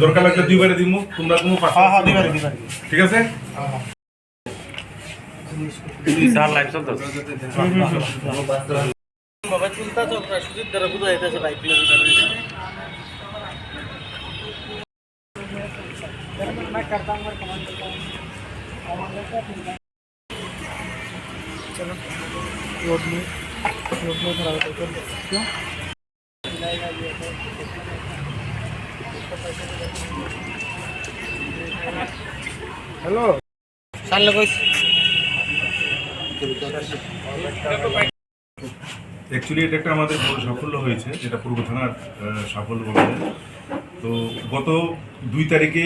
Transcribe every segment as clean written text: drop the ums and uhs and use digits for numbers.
দরকার লাগলে 2 বারে দিমু, তোমরা কোনো হ্যাঁ 2 বারে ঠিক আছে? স্যার লাইভ চলতেছে। বাবা চিন্তা তো সুযোগ দ্বারা বুঝা যাইতেছে বাইক নিয়ে मैं करता हूँ कमांड करता हूँ चलो रोड में खड़ा होता है क्यों हेलो साल लगो অ্যাকচুয়ালি এটা একটা আমাদের বড় সাফল্য হয়েছে, যেটা পূর্ব থানার সাফল্য বলা যায়। তো গত 2 তারিখে,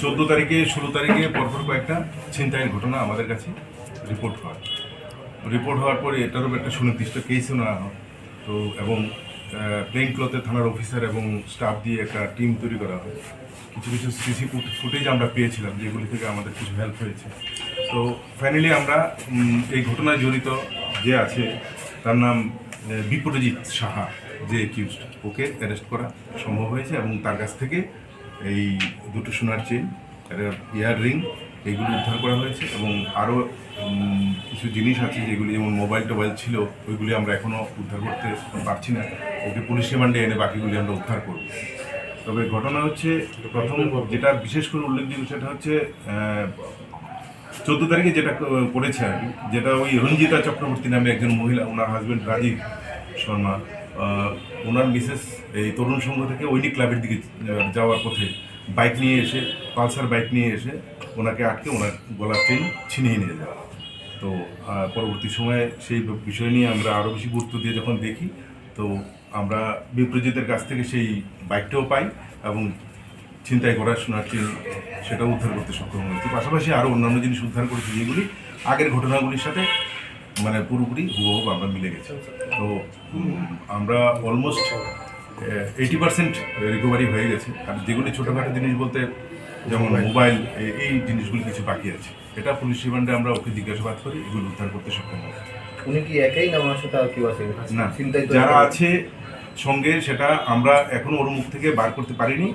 14 তারিখে, 16 তারিখে পরপর কয়েকটা ছিনতাইয়ের ঘটনা আমাদের কাছে রিপোর্ট হওয়ার পরে এটারও একটা সুনির্দিষ্ট কেসও নেওয়া হয়। তো এবং প্লেন ক্লথে থানার অফিসার এবং স্টাফ দিয়ে একটা টিম তৈরি করা হয়। কিছু সিসি ফুটেজ আমরা পেয়েছিলাম, যেগুলি থেকে আমাদের কিছু হেল্প হয়েছে। তো ফাইনালি আমরা এই ঘটনায় জড়িত যে আছে তার নাম বিপ্রজিৎ সাহা, যে অ্যাকিউজড, ওকে অ্যারেস্ট করা সম্ভব হয়েছে এবং তার কাছ থেকে এই 2টো সোনার চেইন, ইয়ার রিং, এইগুলি উদ্ধার করা হয়েছে এবং আরও কিছু জিনিস আছে যেগুলি যেমন মোবাইল টোবাইল ছিল, ওইগুলি আমরা এখনও উদ্ধার করতে পারছি না। ওকে পুলিশ রিমান্ডে এনে বাকিগুলি আমরা উদ্ধার করব। তবে ঘটনা হচ্ছে, প্রথম যেটা বিশেষ করে উল্লেখযোগ্য সেটা হচ্ছে 14 তারিখে যেটা করেছে আর কি, যেটা ওই রঞ্জিতা চক্রবর্তী নামে একজন মহিলা, ওনার হাজব্যান্ড রাজীব শর্মা, ওনার মিসেস এই তরুণ সংঘ থেকে ঐনিক ক্লাবের দিকে যাওয়ার পথে বাইক নিয়ে এসে, পালসার বাইক নিয়ে এসে ওনাকে আটকে ওনার গলার চেন ছিনিয়ে নিয়ে যায়। তো পরবর্তী সময়ে সেই বিষয় নিয়ে আমরা আরও বেশি গুরুত্ব দিয়ে যখন দেখি, তো আমরা বিপ্রজিতের কাছ থেকে সেই বাইকটাও পাই এবং ছিনতাই করার সোনার চেন সেটাও উদ্ধার করতে সক্ষম হয়েছি। পাশাপাশি আরও অন্যান্য জিনিস উদ্ধার করেছি, যেগুলি আগের ঘটনাগুলির সাথে মানে পুরোপুরি হুবহু আমরা মিলে গেছি। তো আমরা অলমোস্ট 80% রিকভারি হয়ে গেছে। আর যেগুলি ছোটোখাটো জিনিস বলতে যেমন মোবাইল, এই জিনিসগুলি কিছু বাকি আছে। এটা পুলিশ রিমান্ডে আমরা ওকে জিজ্ঞাসাবাদ করি, এগুলো উদ্ধার করতে সক্ষম হই। উনি কি একাই না ওনার সাথে আর কেউ আছে? না, যারা আছে সঙ্গে সেটা আমরা এখনো ওর মুখ থেকে বার করতে পারিনি।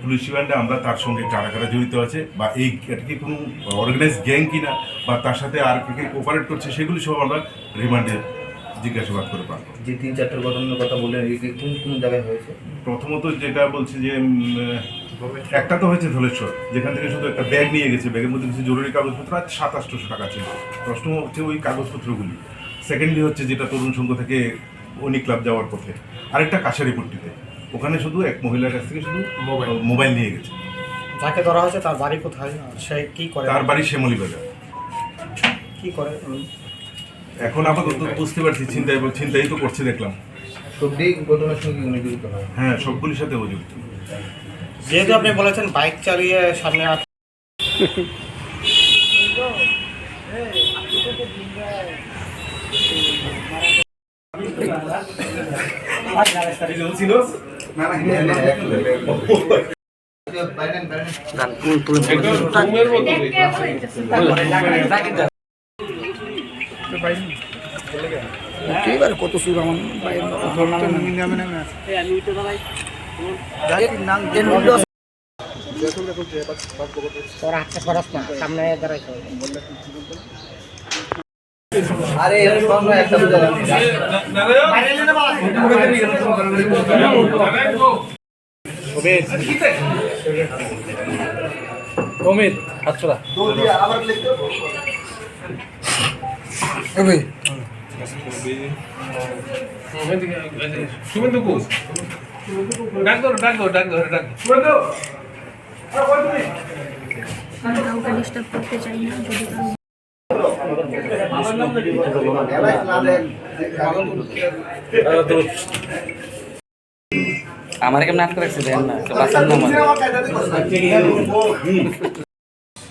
পুলিশ রিমান্ডে আমরা তার সঙ্গে কারা কারা জড়িত আছে বা এটা কি কোনো অর্গানাইজ গ্যাং কিনা বা তার সাথে আর কে কোঅপারেট করছে, সেগুলি সব আমরা রিমান্ডে জিজ্ঞাসাবাদ করে পারবো। যে 3-4টা ঘটনার কথা বললেন, কোন কোন জায়গায় হয়েছে? প্রথমত যেটা বলছি যে একটা তো হয়েছে ধলেশ্বর, যেখান থেকে শুধু একটা ব্যাগ নিয়ে গেছে, ব্যাগের মধ্যে কিছু জরুরি কাগজপত্র আর 700-800 টাকা ছিল। প্রশ্ন হচ্ছে ওই কাগজপত্রগুলি। সেকেন্ডলি হচ্ছে যেটা তরুণ সংঘ থেকে ঐনিক ক্লাব যাওয়ার পথে, আরেকটা কাছারিপট্টিতে, ওখানে শুধু এক মহিলার কাছ থেকে শুধু মোবাইল নিয়ে গেছে। যাকে ধরা হয়েছে তার বাড়ি কোথায়, সে কি করে? তার বাড়ি শ্যামলী বাজার। কি করে এখন আপাতত বুঝতে পারছি ছিনতাই তো করছে দেখলাম। সবটি ঘটনার সঙ্গে উনি জড়িত হয়? হ্যাঁ, সবগুলির সাথে ও জড়িত। যেহেতু আপনি বলেছেন বাইক চালিয়ে সামনে কত সুর আমার সামনে আরে একটা অমিত আচ্ছা কাউকে ডিস্টার্ব করতে চাই না। যদি আমার কেমন নাটক রাখছে দেন না বাঁচার নাম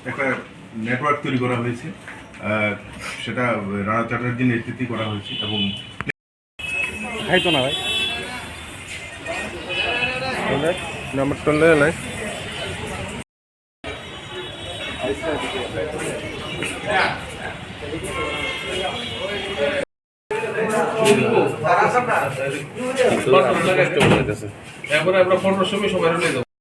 একটা নেটওয়ার্ক তৈরি করা হয়েছে, সেটা রানা চ্যাটার্জির নেতৃত্বে করা হয়েছে এবং খাইতো না ভাই নাম্বার টলে নাই এরপরে আমরা 15 সময় সবাই নিয়ে যাবো।